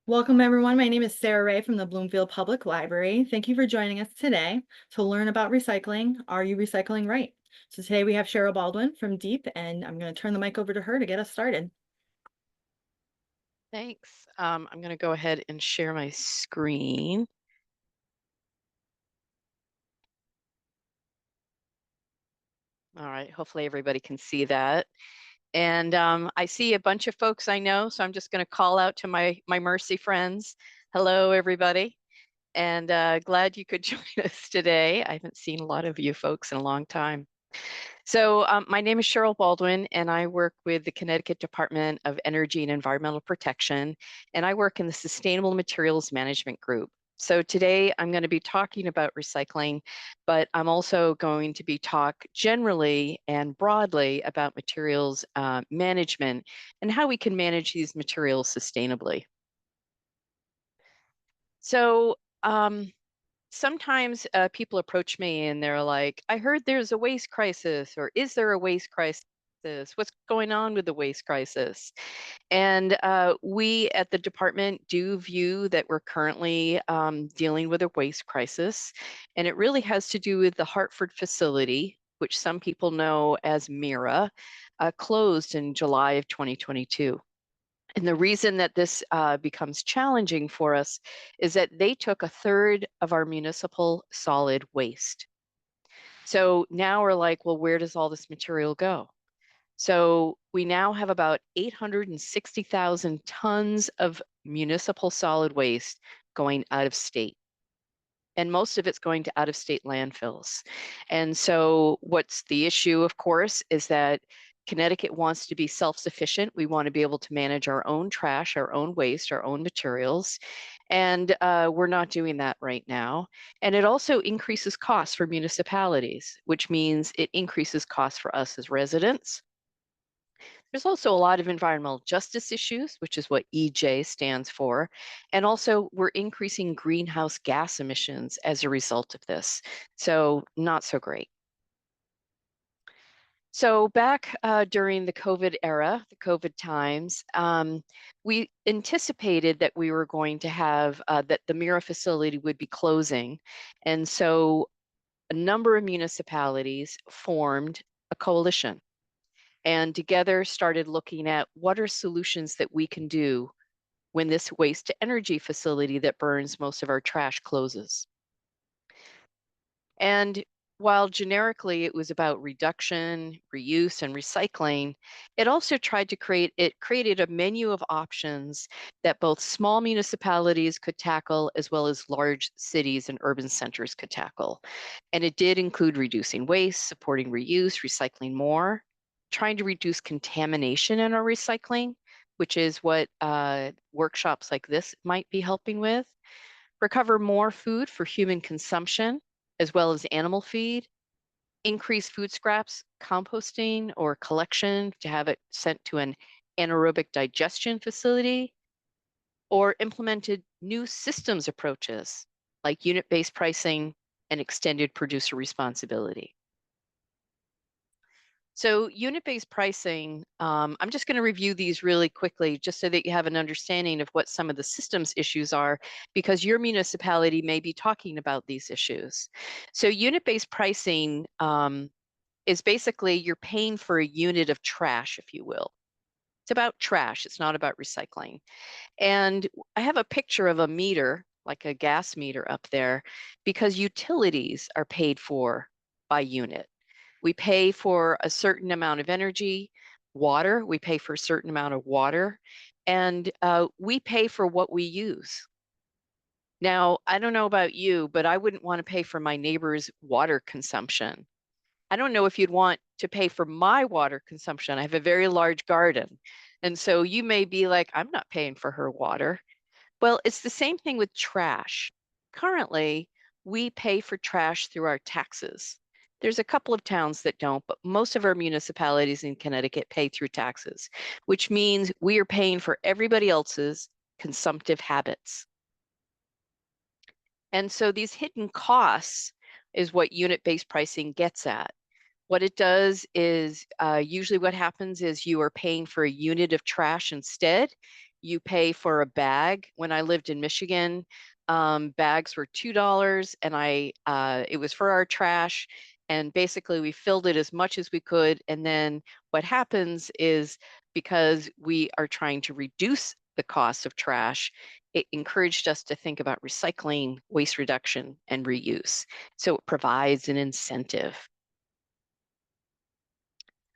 Welcome, everyone. My name is Sarah Ray from the Bloomfield Public Library. Thank you for joining us today to learn about recycling. Are you recycling right? So today we have Sherill Baldwin from Deep, and I'm going to turn the mic over to her to get us started. Thanks. I'm going to go ahead and share my screen. All right, hopefully everybody can see that. And I see a bunch of folks I know, so I'm just going to call out to my Mercy friends. Hello, everybody. And glad you could join us today. I haven't seen a lot of you folks in a long time. So my name is Sherill Baldwin, and I work with the Connecticut Department of Energy and Environmental Protection, and I work in the Sustainable Materials Management Group. So today I'm going to be talking about recycling, but I'm also going to be talk generally and broadly about materials management and how we can manage these materials sustainably. So sometimes people approach me and they're like, I heard there's a waste crisis, or is there a waste crisis? What's going on with the waste crisis? And we at the department do view that we're currently dealing with a waste crisis. And it really has to do with the Hartford facility, which some people know as MIRA, closed in July of 2022. And the reason that this becomes challenging for us is that they took a third of our municipal solid waste. So now we're like, well, where does all this material go? So we now have about 860,000 tons of municipal solid waste going out of state. And most of it's going to out of state landfills. And so what's the issue, of course, is that Connecticut wants to be self-sufficient. We want to be able to manage our own trash, our own waste, our own materials. And we're not doing that right now. And it also increases costs for municipalities, which means it increases costs for us as residents. There's also a lot of environmental justice issues, which is what EJ stands for. And also we're increasing greenhouse gas emissions as a result of this. So not so great. So back during the COVID era, the COVID times, we anticipated that we were going to have, that the MIRA facility would be closing. And so a number of municipalities formed a coalition and together started looking at what are solutions that we can do when this waste to energy facility that burns most of our trash closes. And while generically it was about reduction, reuse, and recycling, it also tried to created a menu of options that both small municipalities could tackle as well as large cities and urban centers could tackle. And it did include reducing waste, supporting reuse, recycling more, trying to reduce contamination in our recycling, which is what workshops like this might be helping with, recover more food for human consumption, as well as animal feed, increase food scraps, composting or collection to have it sent to an anaerobic digestion facility, or implemented new systems approaches like unit-based pricing and extended producer responsibility. So unit-based pricing, I'm just going to review these really quickly just so that you have an understanding of what some of the systems issues are, because your municipality may be talking about these issues. So unit-based pricing is basically you're paying for a unit of trash, if you will. It's about trash. It's not about recycling. And I have a picture of a meter, like a gas meter up there, because utilities are paid for by unit. We pay for a certain amount of energy, water, we pay for a certain amount of water, and we pay for what we use. Now, I don't know about you, but I wouldn't want to pay for my neighbor's water consumption. I don't know if you'd want to pay for my water consumption. I have a very large garden. And so you may be like, I'm not paying for her water. Well, it's the same thing with trash. Currently, we pay for trash through our taxes. There's a couple of towns that don't, but most of our municipalities in Connecticut pay through taxes, which means we are paying for everybody else's consumptive habits. And so these hidden costs is what unit-based pricing gets at. What it does is usually what happens is you are paying for a unit of trash instead, you pay for a bag. When I lived in Michigan, bags were $2, and it was for our trash. And basically, we filled it as much as we could. And then what happens is, because we are trying to reduce the cost of trash, it encouraged us to think about recycling, waste reduction, and reuse. So it provides an incentive.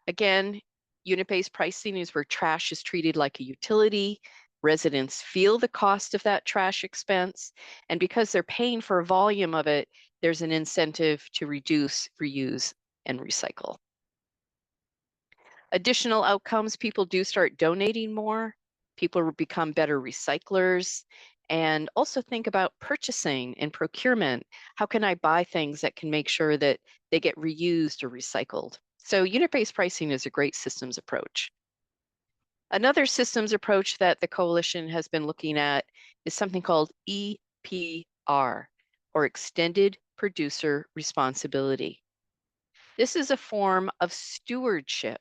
Again, unit-based pricing is where trash is treated like a utility. Residents feel the cost of that trash expense, and because they're paying for a volume of it, there's an incentive to reduce, reuse, and recycle. Additional outcomes, people do start donating more, people become better recyclers, and also think about purchasing and procurement. How can I buy things that can make sure that they get reused or recycled? So unit-based pricing is a great systems approach. Another systems approach that the coalition has been looking at is something called EPR, or Extended Producer Responsibility. This is a form of stewardship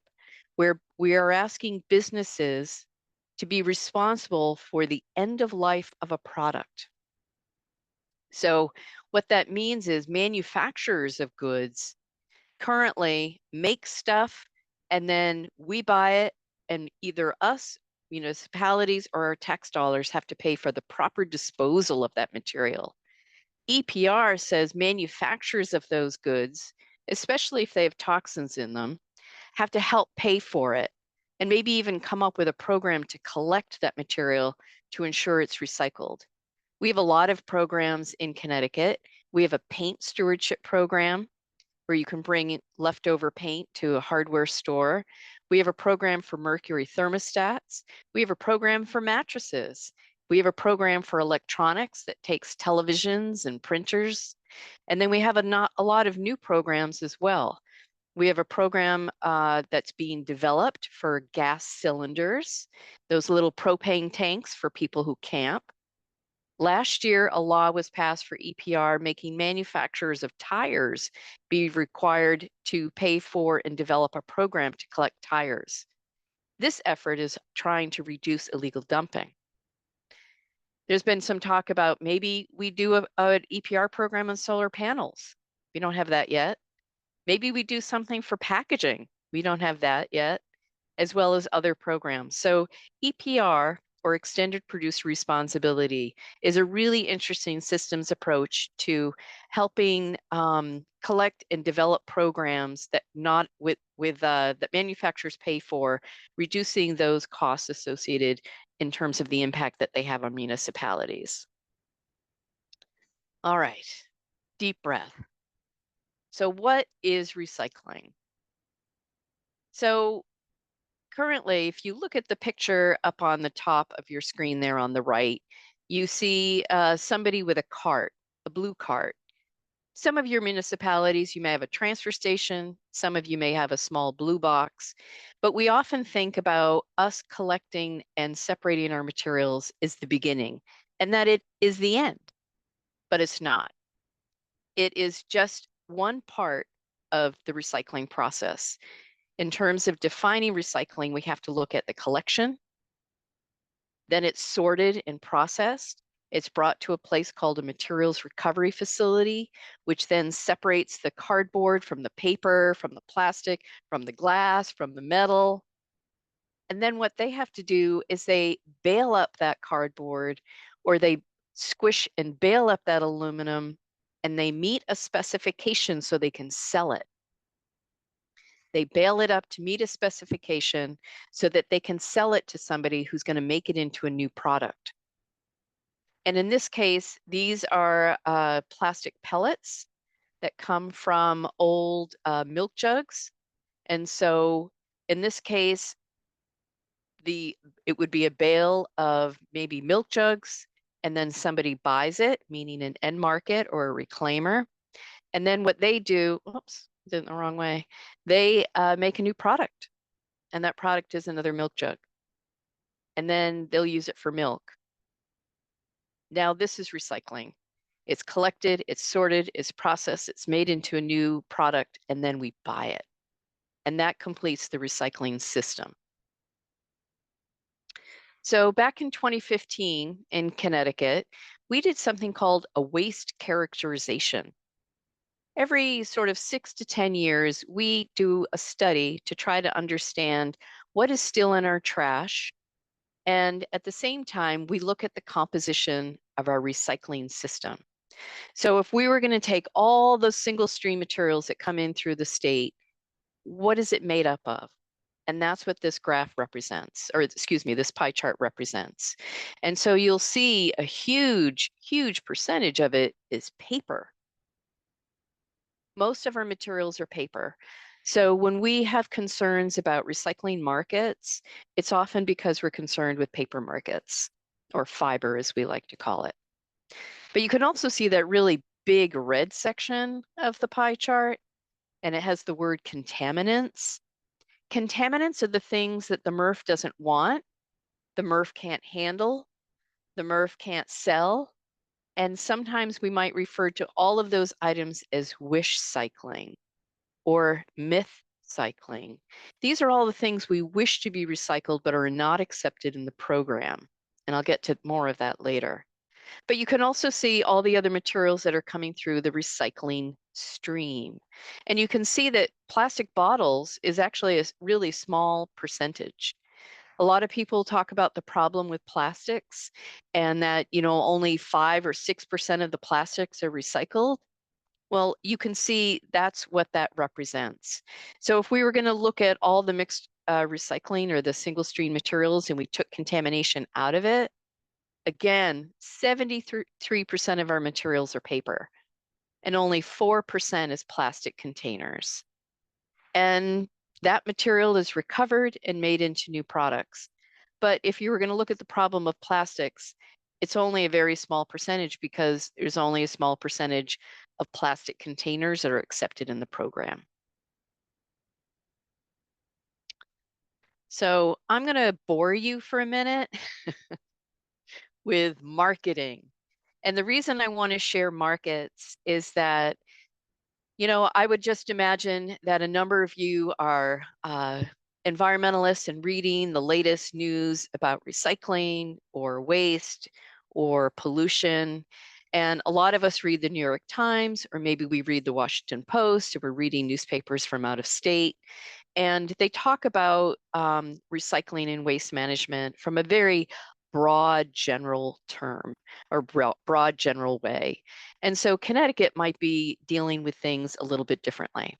where we are asking businesses to be responsible for the end of life of a product. So what that means is manufacturers of goods currently make stuff, and then we buy it, and either us, municipalities, or our tax dollars have to pay for the proper disposal of that material. EPR says manufacturers of those goods, especially if they have toxins in them, have to help pay for it, and maybe even come up with a program to collect that material to ensure it's recycled. We have a lot of programs in Connecticut. We have a paint stewardship program where you can bring leftover paint to a hardware store. We have a program for mercury thermostats. We have a program for mattresses. We have a program for electronics that takes televisions and printers. And then we have a lot of new programs as well. We have a program that's being developed for gas cylinders, those little propane tanks for people who camp. Last year, a law was passed for EPR, making manufacturers of tires be required to pay for and develop a program to collect tires. This effort is trying to reduce illegal dumping. There's been some talk about maybe we do an EPR program on solar panels. We don't have that yet. Maybe we do something for packaging. We don't have that yet, as well as other programs. So EPR, or Extended Producer Responsibility, is a really interesting systems approach to helping collect and develop programs that that manufacturers pay for, reducing those costs associated in terms of the impact that they have on municipalities. All right, deep breath. So what is recycling? So currently, if you look at the picture up on the top of your screen there on the right, you see somebody with a cart, a blue cart. Some of your municipalities, you may have a transfer station. Some of you may have a small blue box. But we often think about us collecting and separating our materials is the beginning, and that it is the end, but it's not. It is just one part of the recycling process. In terms of defining recycling, we have to look at the collection, then it's sorted and processed. It's brought to a place called a materials recovery facility, which then separates the cardboard from the paper, from the plastic, from the glass, from the metal. And then what they have to do is they bale up that cardboard, or they squish and bale up that aluminum, and they meet a specification so they can sell it. They bale it up to meet a specification so that they can sell it to somebody who's going to make it into a new product. And in this case, these are plastic pellets that come from old milk jugs. And so in this case, it would be a bale of maybe milk jugs, and then somebody buys it, meaning an end market or a reclaimer. And then what they do, oops, did it the wrong way. They make a new product, and that product is another milk jug. And then they'll use it for milk. Now this is recycling. It's collected, it's sorted, it's processed, it's made into a new product, and then we buy it. And that completes the recycling system. So back in 2015 in Connecticut, we did something called a waste characterization. Every sort of 6 to 10 years, we do a study to try to understand what is still in our trash. And at the same time, we look at the composition of our recycling system. So if we were going to take all those single stream materials that come in through the state, what is it made up of? And that's what this graph represents, or excuse me, this pie chart represents. And so you'll see a huge, huge percentage of it is paper. Most of our materials are paper. So when we have concerns about recycling markets, it's often because we're concerned with paper markets, or fiber as we like to call it. But you can also see that really big red section of the pie chart, and it has the word contaminants. Contaminants are the things that the MRF doesn't want, the MRF can't handle, the MRF can't sell, and sometimes we might refer to all of those items as wish cycling or myth cycling. These are all the things we wish to be recycled but are not accepted in the program. And I'll get to more of that later. But you can also see all the other materials that are coming through the recycling stream. And you can see that plastic bottles is actually a really small percentage. A lot of people talk about the problem with plastics and that, only 5 or 6% of the plastics are recycled. Well, you can see that's what that represents. So if we were going to look at all the mixed recycling or the single stream materials and we took contamination out of it, again, 73% of our materials are paper and only 4% is plastic containers. And that material is recovered and made into new products. But if you were going to look at the problem of plastics, it's only a very small percentage because there's only a small percentage of plastic containers that are accepted in the program. So I'm going to bore you for a minute with marketing. And the reason I want to share markets is that, I would just imagine that a number of you are environmentalists and reading the latest news about recycling or waste or pollution. And a lot of us read the New York Times, or maybe we read the Washington Post, or we're reading newspapers from out of state. And they talk about recycling and waste management from a very broad general term or broad general way. And so Connecticut might be dealing with things a little bit differently.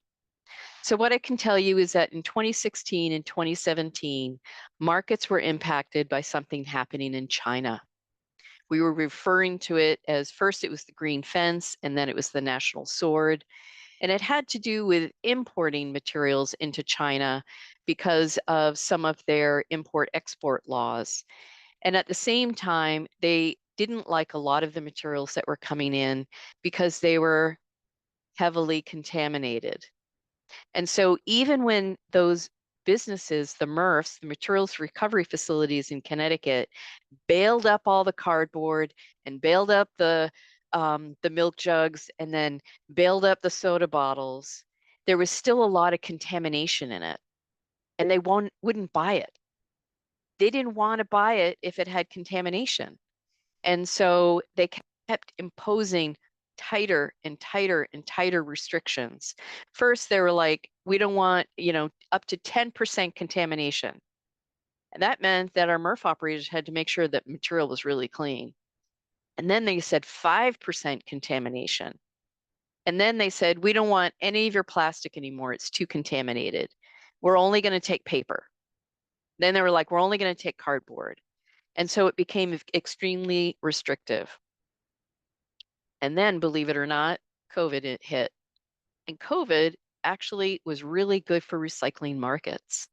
So what I can tell you is that in 2016 and 2017, markets were impacted by something happening in China. We were referring to it as first it was the green fence and then it was the national sword. And it had to do with importing materials into China because of some of their import-export laws. And at the same time, they didn't like a lot of the materials that were coming in because they were heavily contaminated. And so even when those businesses, the MRFs, the materials recovery facilities in Connecticut, bailed up all the cardboard and bailed up the milk jugs and then bailed up the soda bottles, there was still a lot of contamination in it, and they wouldn't buy it. They didn't want to buy it if it had contamination. And so they kept imposing tighter and tighter and tighter restrictions. First, they were like, we don't want, up to 10% contamination. And that meant that our MRF operators had to make sure that material was really clean. And then they said 5% contamination. And then they said, we don't want any of your plastic anymore. It's too contaminated. We're only going to take paper. Then they were like, we're only going to take cardboard. And so it became extremely restrictive. And then, believe it or not, COVID hit. And COVID actually was really good for recycling markets.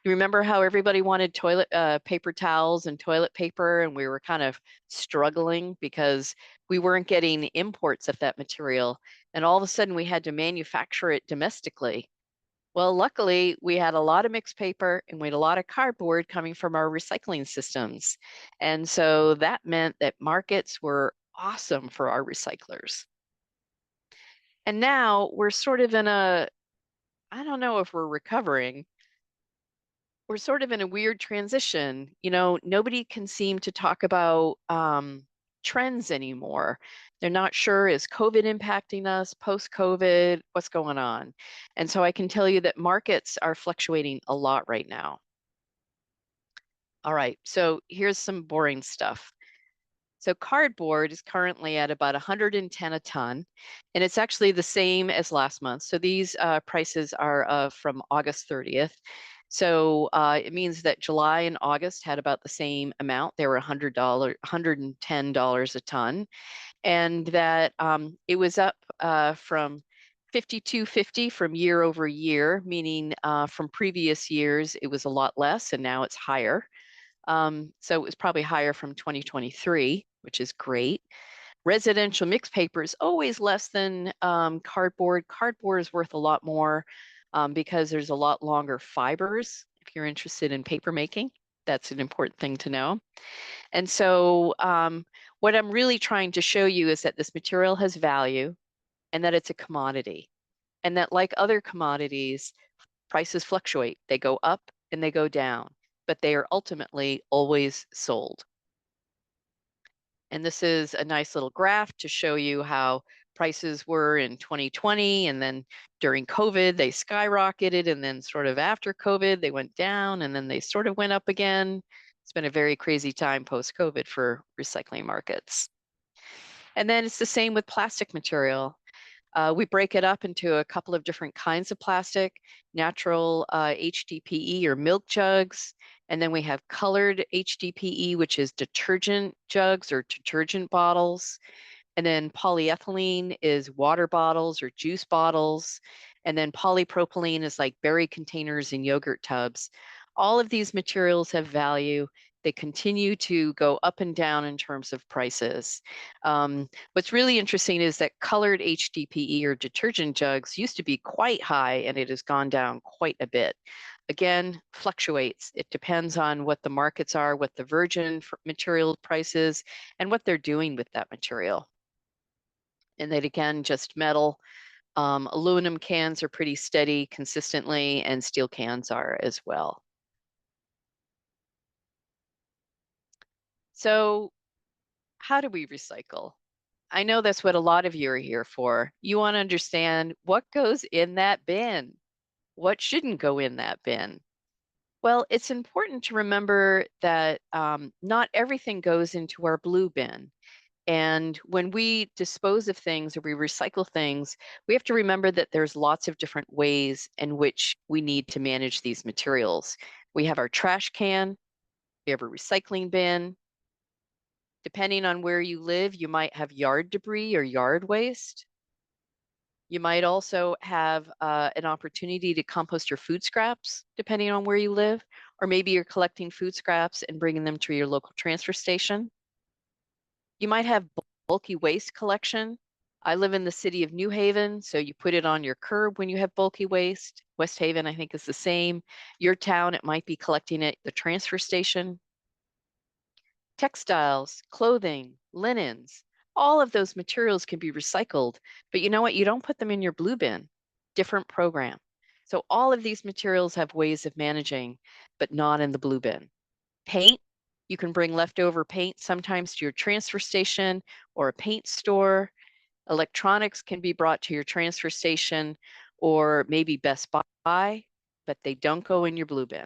You remember how everybody wanted toilet paper towels and toilet paper, and we were kind of struggling because we weren't getting imports of that material. And all of a sudden, we had to manufacture it domestically. Well, luckily, we had a lot of mixed paper and we had a lot of cardboard coming from our recycling systems. And so that meant that markets were awesome for our recyclers. And now we're sort of in I don't know if we're recovering, we're sort of in a weird transition. Nobody can seem to talk about trends anymore. They're not sure, is COVID impacting us, post-COVID, what's going on? And so I can tell you that markets are fluctuating a lot right now. All right, so here's some boring stuff. So cardboard is currently at about 110 a ton, and it's actually the same as last month. So these prices are from August 30th. So it means that July and August had about the same amount. They were $110 a ton, and that it was up from 52.50 from year over year, meaning from previous years it was a lot less, and now it's higher. So it was probably higher from 2023, which is great. Residential mixed paper is always less than cardboard. Cardboard is worth a lot more because there's a lot longer fibers. If you're interested in paper making, that's an important thing to know. And so what I'm really trying to show you is that this material has value and that it's a commodity. And that like other commodities, prices fluctuate. They go up and they go down, but they are ultimately always sold. And this is a nice little graph to show you how prices were in 2020, and then during COVID, they skyrocketed, and then sort of after COVID, they went down, and then they sort of went up again. It's been a very crazy time post-COVID for recycling markets. And then it's the same with plastic material. We break it up into a couple of different kinds of plastic, natural HDPE or milk jugs, and then we have colored HDPE, which is detergent jugs or detergent bottles. And then polyethylene is water bottles or juice bottles. And then polypropylene is like berry containers and yogurt tubs. All of these materials have value. They continue to go up and down in terms of prices. What's really interesting is that colored HDPE or detergent jugs used to be quite high, and it has gone down quite a bit. Again, fluctuates. It depends on what the markets are, what the virgin material price is, and what they're doing with that material. And then again, just metal. Aluminum cans are pretty steady consistently, and steel cans are as well. So how do we recycle? I know that's what a lot of you are here for. You want to understand what goes in that bin. What shouldn't go in that bin? Well, it's important to remember that not everything goes into our blue bin. And when we dispose of things or we recycle things, we have to remember that there's lots of different ways in which we need to manage these materials. We have our trash can, we have a recycling bin. Depending on where you live, you might have yard debris or yard waste. You might also have an opportunity to compost your food scraps, depending on where you live, or maybe you're collecting food scraps and bringing them to your local transfer station. You might have bulky waste collection. I live in the city of New Haven, so you put it on your curb when you have bulky waste. West Haven, I think, is the same. Your town, it might be collecting at the transfer station. Textiles, clothing, linens, all of those materials can be recycled, but you know what? You don't put them in your blue bin. Different program. So all of these materials have ways of managing, but not in the blue bin. Paint, you can bring leftover paint sometimes to your transfer station or a paint store. Electronics can be brought to your transfer station or maybe Best Buy, but they don't go in your blue bin.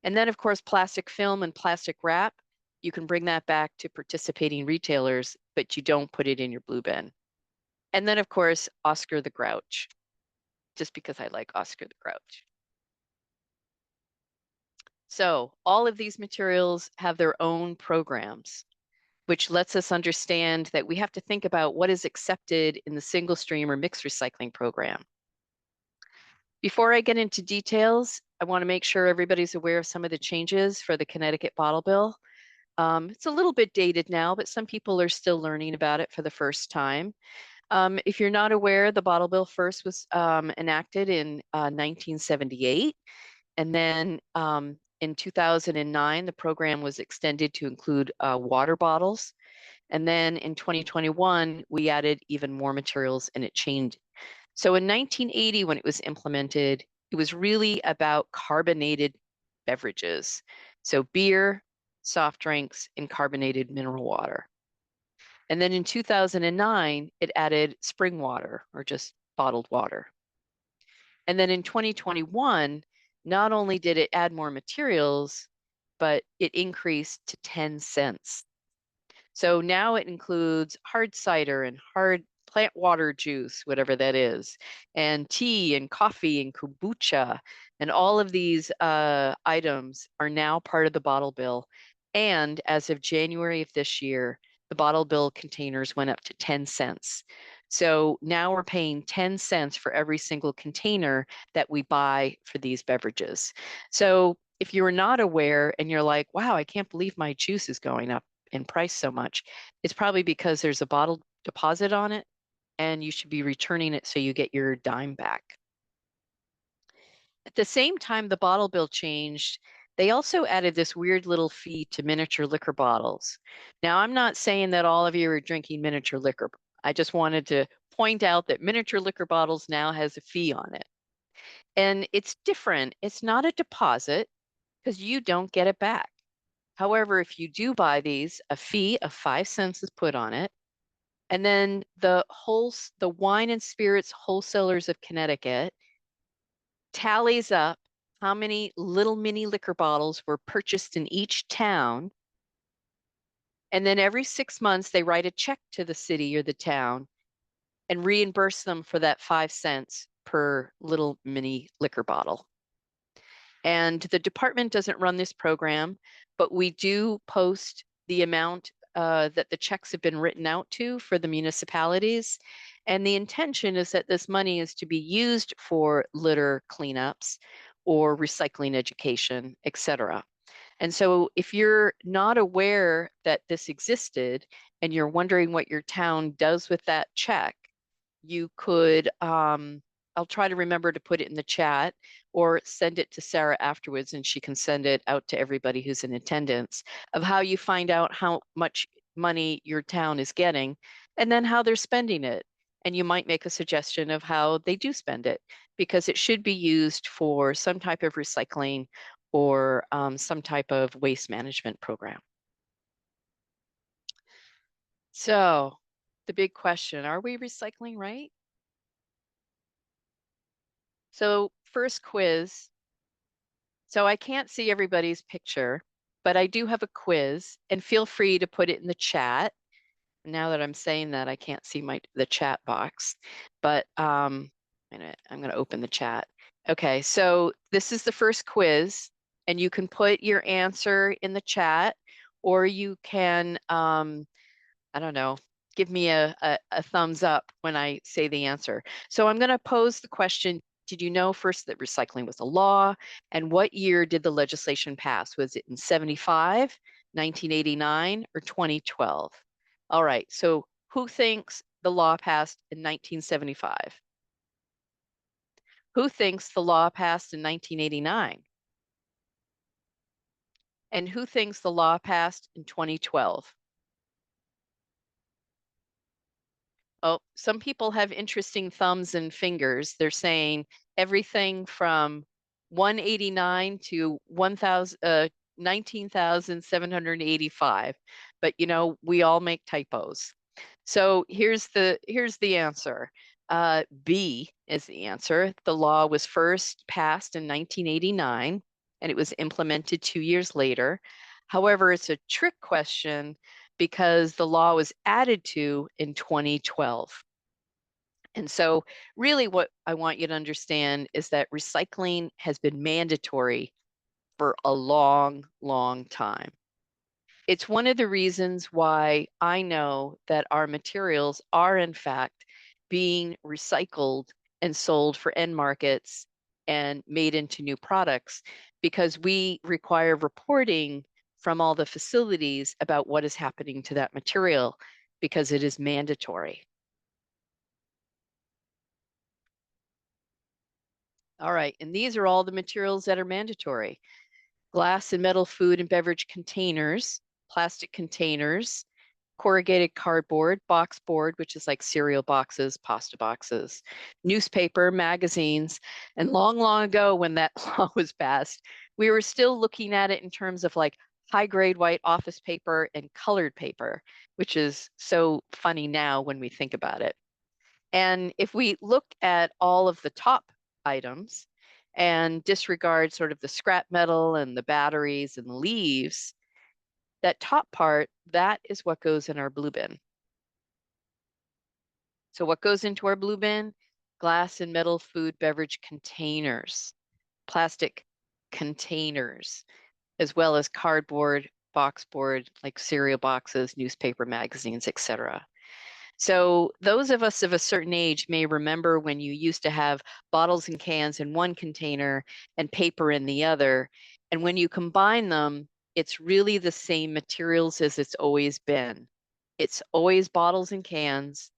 And then, of course, plastic film and plastic wrap, you can bring that back to participating retailers, but you don't put it in your blue bin. And then, of course, Oscar the Grouch, just because I like Oscar the Grouch. So all of these materials have their own programs, which lets us understand that we have to think about what is accepted in the single stream or mixed recycling program. Before I get into details, I want to make sure everybody's aware of some of the changes for the Connecticut bottle bill. It's a little bit dated now, but some people are still learning about it for the first time. If you're not aware, the bottle bill first was enacted in 1978, and then in 2009, the program was extended to include water bottles. And then in 2021, we added even more materials and it changed. So in 1980, when it was implemented, it was really about carbonated beverages. So beer, soft drinks, and carbonated mineral water. And then in 2009, it added spring water or just bottled water. And then in 2021, not only did it add more materials, but it increased to 10 cents. So now it includes hard cider and hard plant water juice, whatever that is, and tea and coffee and kombucha. And all of these items are now part of the bottle bill. And as of January of this year, the bottle bill containers went up to 10 cents. So now we're paying 10 cents for every single container that we buy for these beverages. So if you're not aware and you're like, wow, I can't believe my juice is going up in price so much, it's probably because there's a bottle deposit on it and you should be returning it so you get your dime back. At the same time the bottle bill changed, they also added this weird little fee to miniature liquor bottles. Now, I'm not saying that all of you are drinking miniature liquor. I just wanted to point out that miniature liquor bottles now has a fee on it. And it's different. It's not a deposit because you don't get it back. However, if you do buy these, a fee of 5 cents is put on it. And then the wine and spirits wholesalers of Connecticut tallies up how many little mini liquor bottles were purchased in each town. And then every 6 months, they write a check to the city or the town and reimburse them for that 5 cents per little mini liquor bottle. And the department doesn't run this program, but we do post the amount that the checks have been written out to for the municipalities. And the intention is that this money is to be used for litter cleanups or recycling education, et cetera. And so if you're not aware that this existed and you're wondering what your town does with that check, you could, I'll try to remember to put it in the chat or send it to Sarah afterwards and she can send it out to everybody who's in attendance of how you find out how much money your town is getting and then how they're spending it. And you might make a suggestion of how they do spend it because it should be used for some type of recycling or some type of waste management program. So the big question, are we recycling right? So first quiz. So I can't see everybody's picture, but I do have a quiz and feel free to put it in the chat. Now that I'm saying that, I can't see the chat box, but I'm gonna open the chat. Okay, so this is the first quiz and you can put your answer in the chat or you can, I don't know, give me a thumbs up when I say the answer. So I'm gonna pose the question, did you know first that recycling was a law? And what year did the legislation pass? Was it in 75, 1989, or 2012? All right, so who thinks the law passed in 1975? Who thinks the law passed in 1989? And who thinks the law passed in 2012? Oh, some people have interesting thumbs and fingers. They're saying everything from 189 to 19,785. But you know, we all make typos. So here's the answer. B is the answer. The law was first passed in 1989 and it was implemented 2 years later. However, it's a trick question because the law was added to in 2012. And so really what I want you to understand is that recycling has been mandatory for a long, long time. It's one of the reasons why I know that our materials are in fact being recycled and sold for end markets and made into new products because we require reporting from all the facilities about what is happening to that material because it is mandatory. All right, and these are all the materials that are mandatory. Glass and metal food and beverage containers, plastic containers, corrugated cardboard, box board, which is like cereal boxes, pasta boxes, newspaper, magazines, and long, long ago when that law was passed, we were still looking at it in terms of like high grade white office paper and colored paper, which is so funny now when we think about it. And if we look at all of the top items and disregard sort of the scrap metal and the batteries and the leaves, that top part, that is what goes in our blue bin. So what goes into our blue bin? Glass and metal food beverage containers, plastic containers, as well as cardboard, boxboard, like cereal boxes, newspaper magazines, etc. So those of us of a certain age may remember when you used to have bottles and cans in one container and paper in the other. And when you combine them, it's really the same materials as it's always been. It's always bottles and cans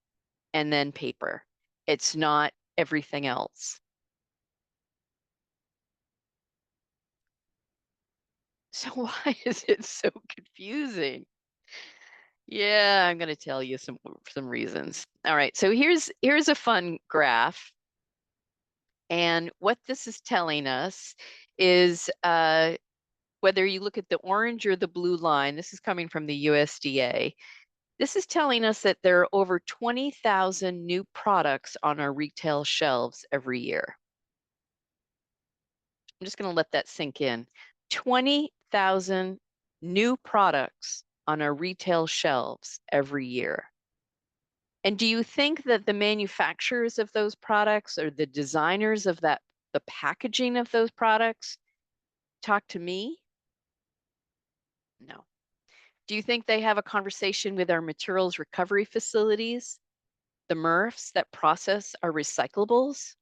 and then paper. It's not everything else. So why is it so confusing? Yeah, I'm going to tell you some reasons. All right, so here's a fun graph. And what this is telling us is whether you look at the orange or the blue line, this is coming from the USDA. This is telling us that there are over 20,000 new products on our retail shelves every year. I'm just going to let that sink in. 20,000 new products on our retail shelves every year. And do you think that the manufacturers of those products or the designers of the packaging of those products talk to me? No. Do you think they have a conversation with our materials recovery facilities, the MRFs that process our recyclables?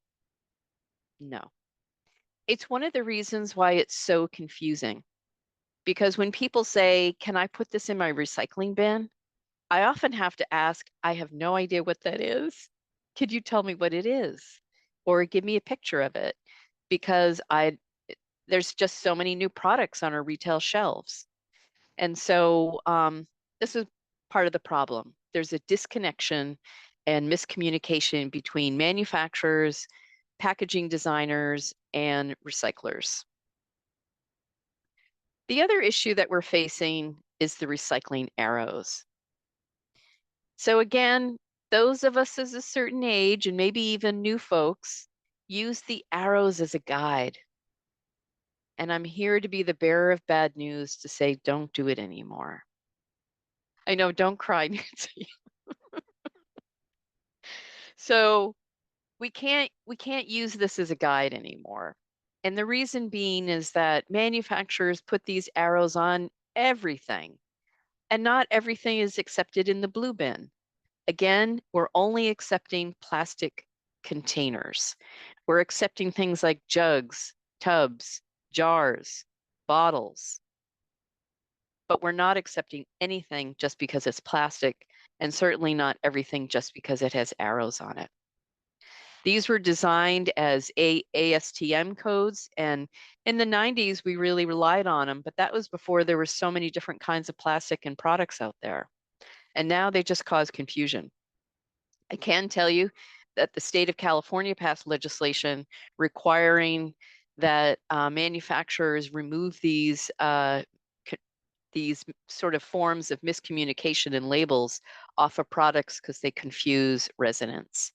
No. It's one of the reasons why it's so confusing. Because when people say, can I put this in my recycling bin? I often have to ask, I have no idea what that is. Could you tell me what it is? Or give me a picture of it? Because there's just so many new products on our retail shelves. And so this is part of the problem. There's a disconnection and miscommunication between manufacturers, packaging designers, and recyclers. The other issue that we're facing is the recycling arrows. So again, those of us as a certain age, and maybe even new folks, use the arrows as a guide. And I'm here to be the bearer of bad news to say, don't do it anymore. I know, don't cry, Nancy. So we can't use this as a guide anymore. And the reason being is that manufacturers put these arrows on everything, and not everything is accepted in the blue bin. Again, we're only accepting plastic containers. We're accepting things like jugs, tubs, jars, bottles, but we're not accepting anything just because it's plastic, and certainly not everything just because it has arrows on it. These were designed as ASTM codes, and in the 90s, we really relied on them, but that was before there were so many different kinds of plastic and products out there. And now they just cause confusion. I can tell you that the state of California passed legislation requiring that manufacturers remove these sort of forms of miscommunication and labels off of products because they confuse residents.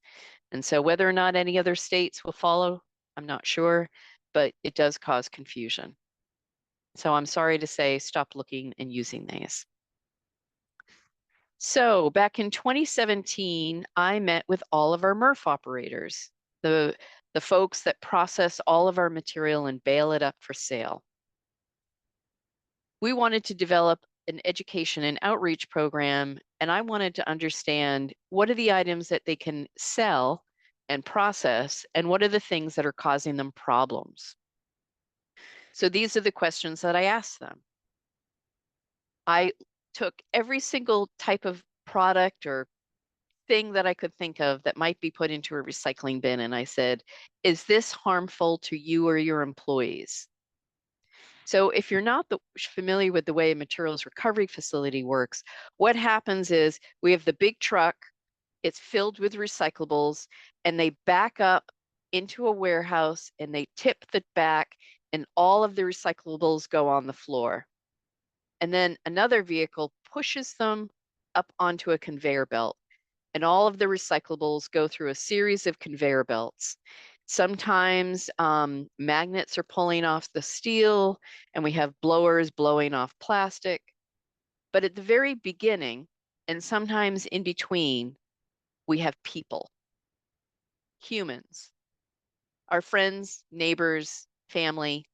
And so whether or not any other states will follow, I'm not sure, but it does cause confusion. So I'm sorry to say, stop looking and using these. So back in 2017, I met with all of our MRF operators, the folks that process all of our material and bale it up for sale. We wanted to develop an education and outreach program, and I wanted to understand what are the items that they can sell and process, and what are the things that are causing them problems. So these are the questions that I asked them. I took every single type of product or thing that I could think of that might be put into a recycling bin, and I said, is this harmful to you or your employees? So if you're not familiar with the way a materials recovery facility works, what happens is we have the big truck, it's filled with recyclables, and they back up into a warehouse and they tip the back and all of the recyclables go on the floor. And then another vehicle pushes them up onto a conveyor belt, and all of the recyclables go through a series of conveyor belts. Sometimes magnets are pulling off the steel, and we have blowers blowing off plastic. But at the very beginning, and sometimes in between, we have people, humans, our friends, neighbors, family.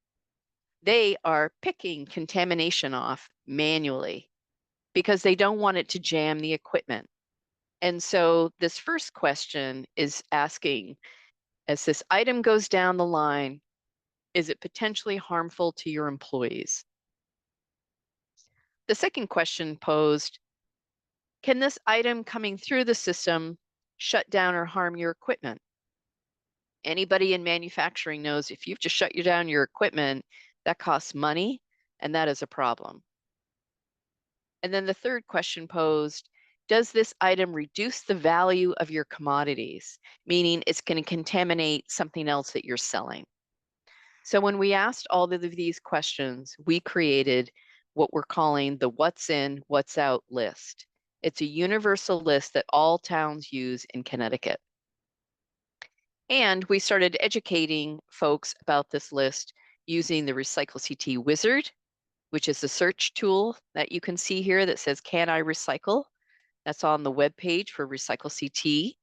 They are picking contamination off manually because they don't want it to jam the equipment. And so this first question is asking, as this item goes down the line, is it potentially harmful to your employees? The second question posed, can this item coming through the system shut down or harm your equipment? Anybody in manufacturing knows if you've just shut you down your equipment, that costs money, and that is a problem. And then the third question posed, does this item reduce the value of your commodities? Meaning it's going to contaminate something else that you're selling. So when we asked all of these questions, we created what we're calling the what's in, what's out list. It's a universal list that all towns use in Connecticut. And we started educating folks about this list using the Recycle CT Wizard, which is a search tool that you can see here that says, can I recycle? That's on the web page for Recycle CT.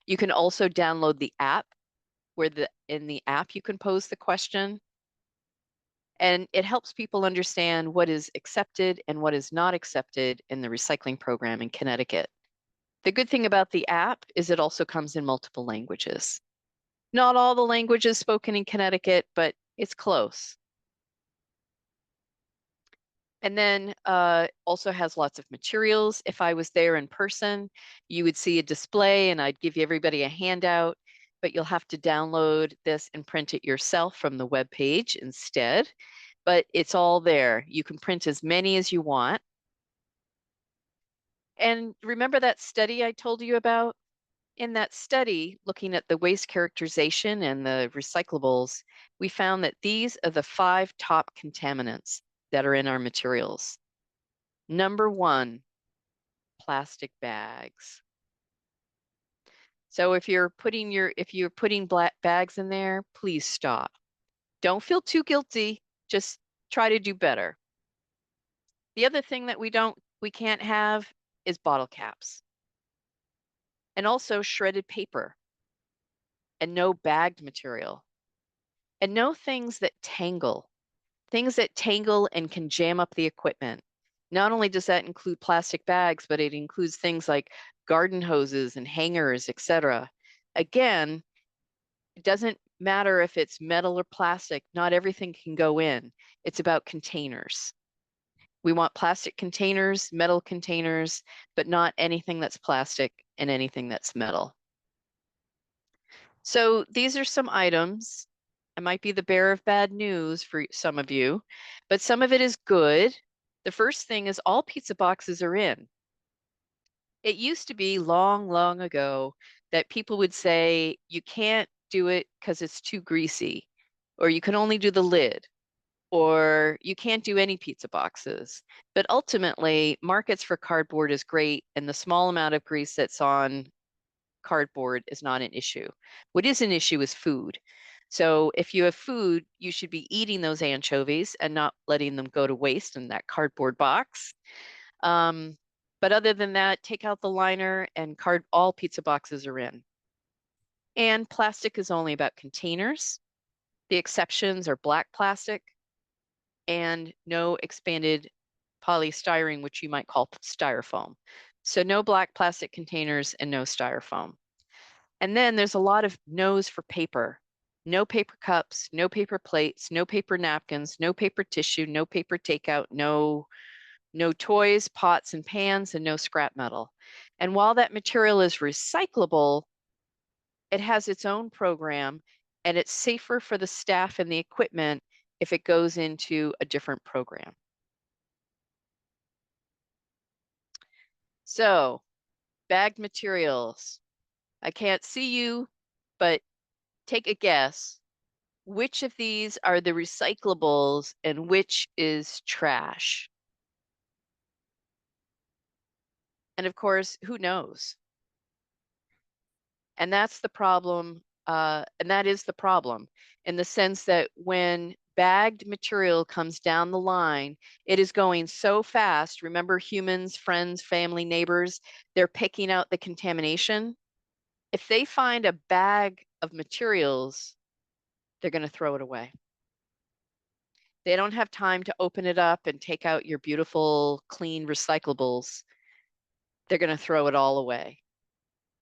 You can also download the app where in the app you can pose the question. And it helps people understand what is accepted and what is not accepted in the recycling program in Connecticut. The good thing about the app is it also comes in multiple languages. Not all the languages spoken in Connecticut, but it's close. And then also has lots of materials. If I was there in person, you would see a display and I'd give everybody a handout, but you'll have to download this and print it yourself from the web page instead. But it's all there. You can print as many as you want. And remember that study I told you about? In that study, looking at the waste characterization and the recyclables, we found that these are the 5 top contaminants that are in our materials. Number 1, plastic bags. So if you're putting black bags in there, please stop. Don't feel too guilty. Just try to do better. The other thing that we can't have is bottle caps. And also shredded paper and no bagged material. And no things that tangle. Things that tangle and can jam up the equipment. Not only does that include plastic bags, but it includes things like garden hoses and hangers, etc. Again, it doesn't matter if it's metal or plastic, not everything can go in. It's about containers. We want plastic containers, metal containers, but not anything that's plastic and anything that's metal. So these are some items. I might be the bearer of bad news for some of you, but some of it is good. The first thing is all pizza boxes are in. It used to be long, long ago that people would say, you can't do it because it's too greasy, or you can only do the lid, or you can't do any pizza boxes. But ultimately, markets for cardboard is great, and the small amount of grease that's on cardboard is not an issue. What is an issue is food. So if you have food, you should be eating those anchovies and not letting them go to waste in that cardboard box. But other than that, take out the liner and all pizza boxes are in. And plastic is only about containers. The exceptions are black plastic and no expanded polystyrene, which you might call styrofoam. So no black plastic containers and no styrofoam. And then there's a lot of no's for paper. No paper cups, no paper plates, no paper napkins, no paper tissue, no paper takeout, no toys, pots and pans, and no scrap metal. And while that material is recyclable, it has its own program and it's safer for the staff and the equipment if it goes into a different program. So, bagged materials. I can't see you, but take a guess. Which of these are the recyclables and which is trash? And of course, who knows? And that's the problem. And that is the problem in the sense that when bagged material comes down the line, it is going so fast. Remember, humans, friends, family, neighbors, they're picking out the contamination. If they find a bag of materials, they're going to throw it away. They don't have time to open it up and take out your beautiful, clean recyclables. They're going to throw it all away.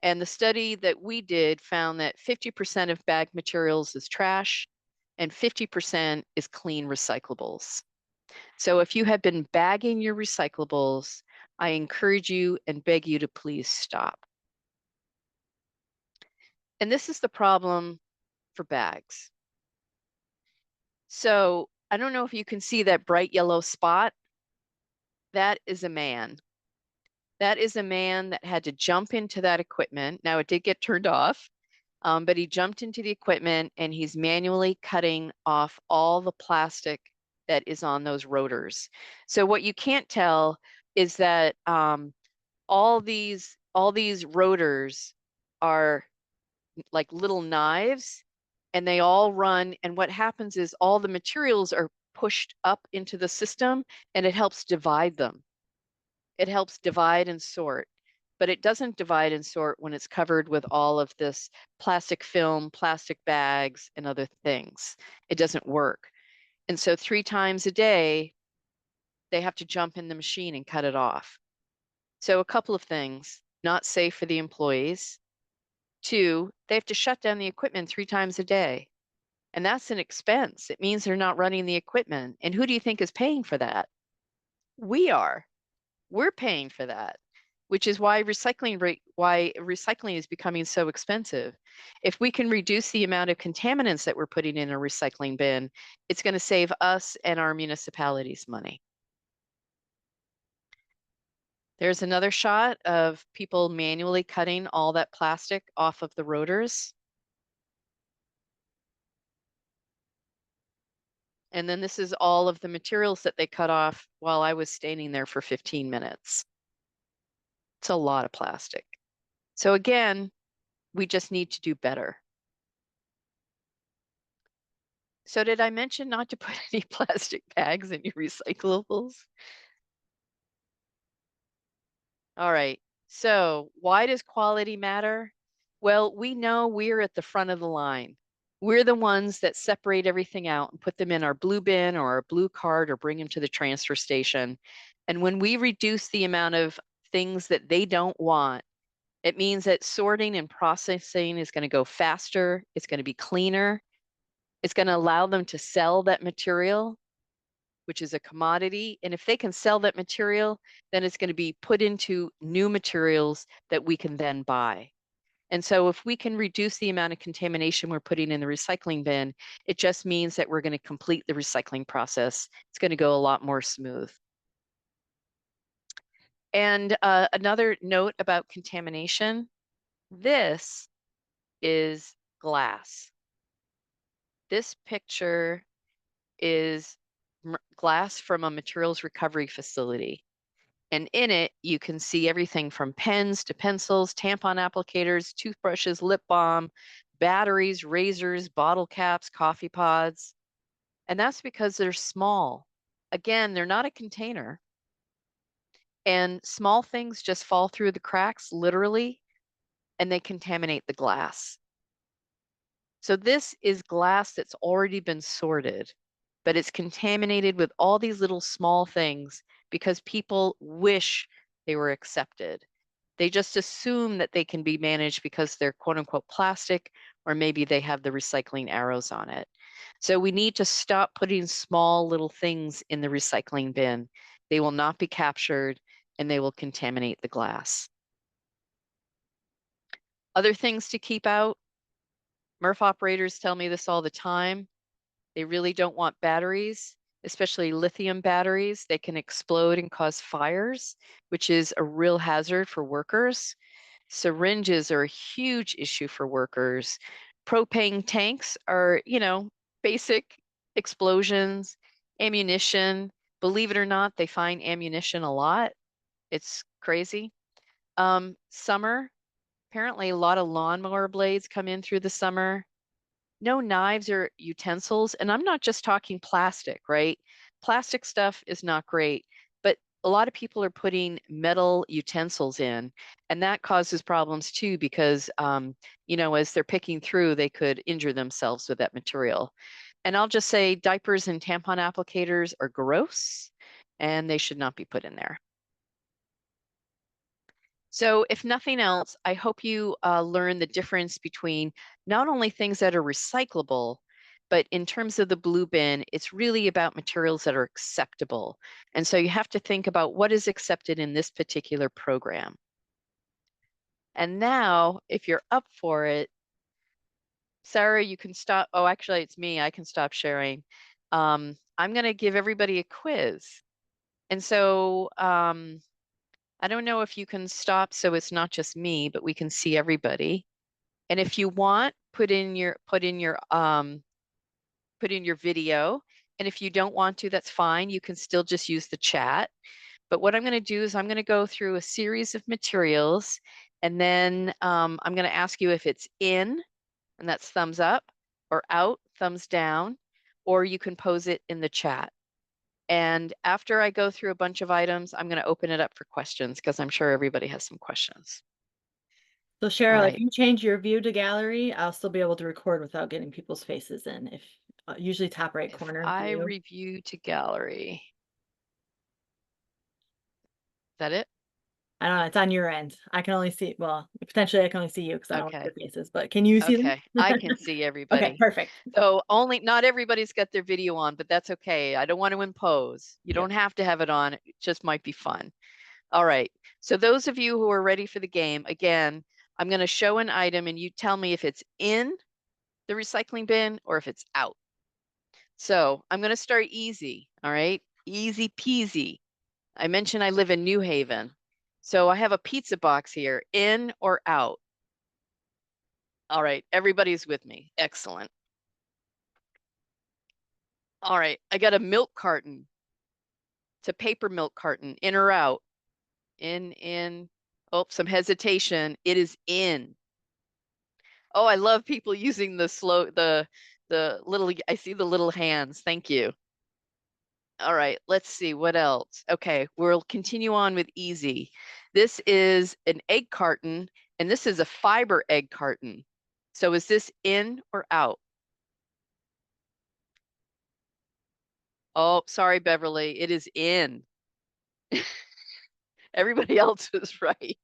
And the study that we did found that 50% of bag materials is trash and 50% is clean recyclables. So if you have been bagging your recyclables, I encourage you and beg you to please stop. And this is the problem for bags. So I don't know if you can see that bright yellow spot. That is a man. That is a man that had to jump into that equipment. Now it did get turned off, but he jumped into the equipment and he's manually cutting off all the plastic that is on those rotors. So what you can't tell is that all these rotors are like little knives, and they all run. And what happens is all the materials are pushed up into the system, and it helps divide them. It helps divide and sort, but it doesn't divide and sort when it's covered with all of this plastic film, plastic bags, and other things. It doesn't work. And so 3 times a day, they have to jump in the machine and cut it off. So a couple of things, not safe for the employees. 2, they have to shut down the equipment 3 times a day. And that's an expense. It means they're not running the equipment. And who do you think is paying for that? We are. We're paying for that, which is why recycling is becoming so expensive. If we can reduce the amount of contaminants that we're putting in a recycling bin, it's going to save us and our municipalities money. There's another shot of people manually cutting all that plastic off of the rotors. And then this is all of the materials that they cut off while I was standing there for 15 minutes. It's a lot of plastic. So again, we just need to do better. So did I mention not to put any plastic bags in your recyclables? All right. So why does quality matter? Well, we know we're at the front of the line. We're the ones that separate everything out and put them in our blue bin or our blue cart or bring them to the transfer station. And when we reduce the amount of things that they don't want, it means that sorting and processing is going to go faster. It's going to be cleaner. It's going to allow them to sell that material, which is a commodity. And if they can sell that material, then it's going to be put into new materials that we can then buy. And so if we can reduce the amount of contamination we're putting in the recycling bin, it just means that we're going to complete the recycling process. It's going to go a lot more smooth. And another note about contamination, this is glass. This picture is glass from a materials recovery facility. And in it, you can see everything from pens to pencils, tampon applicators, toothbrushes, lip balm, batteries, razors, bottle caps, coffee pods. And that's because they're small. Again, they're not a container. And small things just fall through the cracks, literally, and they contaminate the glass. So this is glass that's already been sorted, but it's contaminated with all these little small things because people wish they were accepted. They just assume that they can be managed because they're quote unquote plastic, or maybe they have the recycling arrows on it. So we need to stop putting small little things in the recycling bin. They will not be captured and they will contaminate the glass. Other things to keep out, MRF operators tell me this all the time. They really don't want batteries, especially lithium batteries. They can explode and cause fires, which is a real hazard for workers. Syringes are a huge issue for workers. Propane tanks are, basic explosions, ammunition. Believe it or not, they find ammunition a lot. It's crazy. Summer, apparently a lot of lawnmower blades come in through the summer. No knives or utensils. And I'm not just talking plastic, right? Plastic stuff is not great, but a lot of people are putting metal utensils in, and that causes problems too because, as they're picking through, they could injure themselves with that material. And I'll just say diapers and tampon applicators are gross and they should not be put in there. So if nothing else, I hope you learn the difference between not only things that are recyclable, but in terms of the blue bin, it's really about materials that are acceptable. And so you have to think about what is accepted in this particular program. And now, if you're up for it, Sarah, you can stop. Oh, actually, it's me. I can stop sharing. I'm going to give everybody a quiz. And so I don't know if you can stop so it's not just me, but we can see everybody. And if you want, put in your video. And if you don't want to, that's fine. You can still just use the chat. But what I'm going to do is I'm going to go through a series of materials, and then I'm going to ask you if it's in, and that's thumbs up, or out, thumbs down, or you can pose it in the chat. And after I go through a bunch of items, I'm going to open it up for questions because I'm sure everybody has some questions. So All Cheryl, if right. you change your view to gallery, I'll still be able to record without getting people's faces in. If usually top right If corner I view. review to gallery, is that it? I don't know, it's on your end. I can only see, well, potentially I can only see you because I don't have Okay. your faces, but can you see them? Okay. I can see Okay, everybody. perfect. So not everybody's got their video on, but that's okay. I don't want to impose. You Yep. don't have to have it on. It just might be fun. All right. So those of you who are ready for the game, again, I'm going to show an item and you tell me if it's in the recycling bin or if it's out. So I'm going to start easy. All right. Easy peasy. I mentioned I live in New Haven. So I have a pizza box here, in or out. All right. Everybody's with me. Excellent. All right. I got a milk carton. It's a paper milk carton, in or out? In. Oh, some hesitation. It is in. Oh, I love people using the little, I see the little hands. Thank you. All right, let's see what else. Okay, we'll continue on with easy. This is an egg carton, and this is a fiber egg carton. So is this in or out? Oh, sorry, Beverly, it is in. Everybody else was right.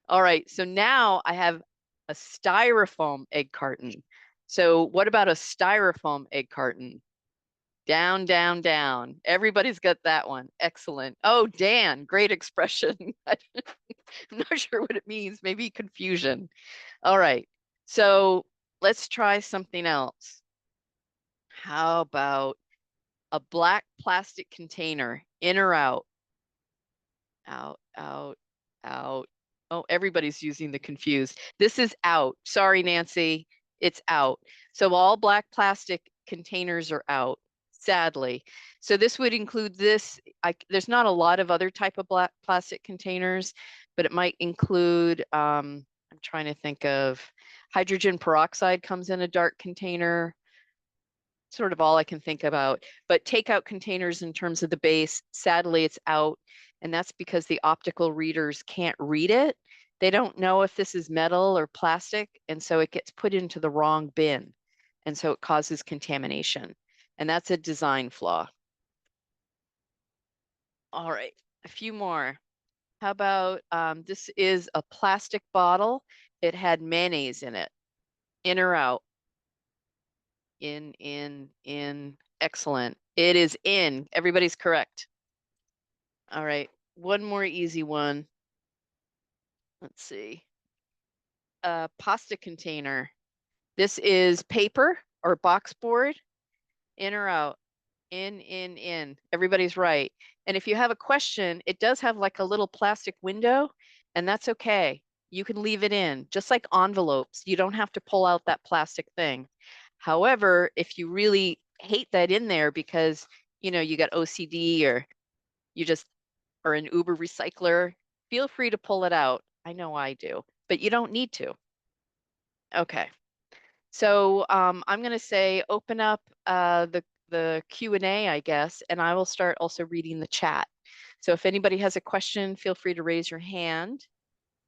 All right, so now I have a styrofoam egg carton. So what about a styrofoam egg carton? Down, down, down. Everybody's got that one. Excellent. Oh, Dan, great expression. I'm not sure what it means. Maybe confusion. All right. So let's try something else. How about a black plastic container, in or out? Out, out, out. Oh, everybody's using the confused. This is out. Sorry, Nancy. It's out. So all black plastic containers are out, sadly. So this would include this. There's not a lot of other type of black plastic containers, but it might include, I'm trying to think of, hydrogen peroxide comes in a dark container. Sort of all I can think about. But takeout containers in terms of the base, sadly, it's out. And that's because the optical readers can't read it. They don't know if this is metal or plastic. And so it gets put into the wrong bin. And so it causes contamination. And that's a design flaw. All right, a few more. How about this is a plastic bottle. It had mayonnaise in it, in or out? In. Excellent. It is in. Everybody's correct. All right. One more easy one. Let's see. A pasta container. This is paper or box board. In or out? In. Everybody's right. And if you have a question, it does have like a little plastic window, and that's okay. You can leave it in, just like envelopes. You don't have to pull out that plastic thing. However, if you really hate that in there because, you got OCD or you just are an Uber recycler, feel free to pull it out. I know I do, but you don't need to. Okay. So I'm going to say open up the Q&A, I guess, and I will start also reading the chat. So if anybody has a question, feel free to raise your hand.